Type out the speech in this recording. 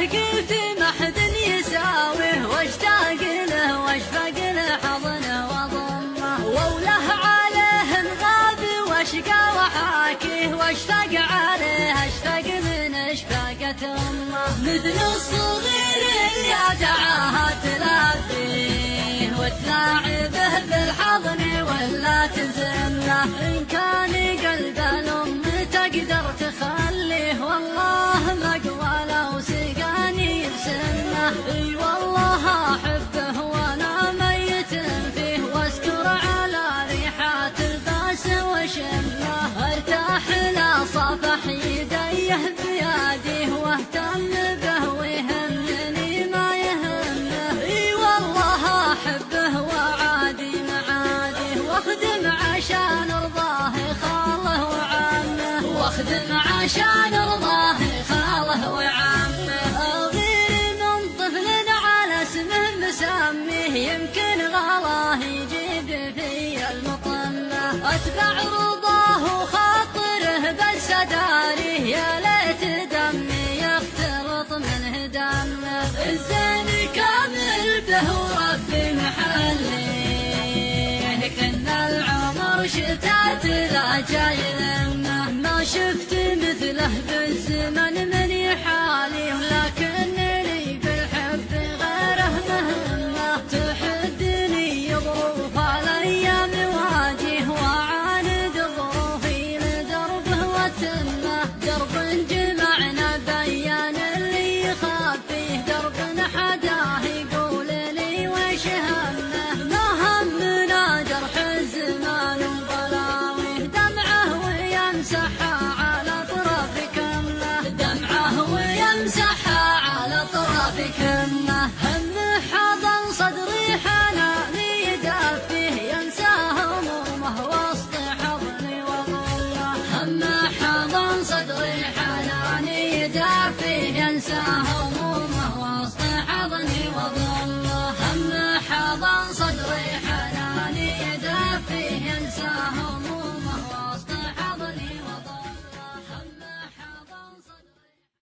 قلت ما حد يساويه، واشتاق له واشفق له حضنه وضمه، ووله عليه انغاب واشقى وحاكيه، واشفق عليه اشفق من اشفاقة امه، مثل الصغير اللي دعاها تلافيه وتلاعبه بالحضن ولا تزنه، ان كان قلب الام تقدر تخليه، والله مقوى لو سقاني بسنه، اي والله احبه وانا ميت فيه، واسكر على ريحات الباس وشمه، ارتاح لا صفح يديه بيديه، واهتم به ويهمني ما يهمه، اي والله احبه وعادي معاديه، واخدم عشان ارضاه خاله وعمه، واخدم عشان ارضاه خاله وعمه، اغير من طفل على اسمه مسميه، يمكن غلاه يجيب في المطمه، اتبع رضاه وخاطره بس داريه، يا ليت دمي يختلط منه دمه، الزين كامل به وربي محليه، كنا العمر شتات لا جاي لنا، ما شفت مثله بالزمن من حالي، ولكنني بالحب غيره مهمه، تحدني ظروف الايام واجه، واعاند ظروفي لدربه وتمه، درب جمعنا بيان اللي يخاف فيه، درب حداه يقول لي وش همه، ما همنا جرح الزمان وبلاويه، دمعه ويمسحها على طرف كمه، دمعه ويمسحها على طرف كمه، همه حضن صدري حناني يدفيه، ينسى همومه وسط حضني وظله، همه حضن صدري حناني يدفيه، ينسى همومه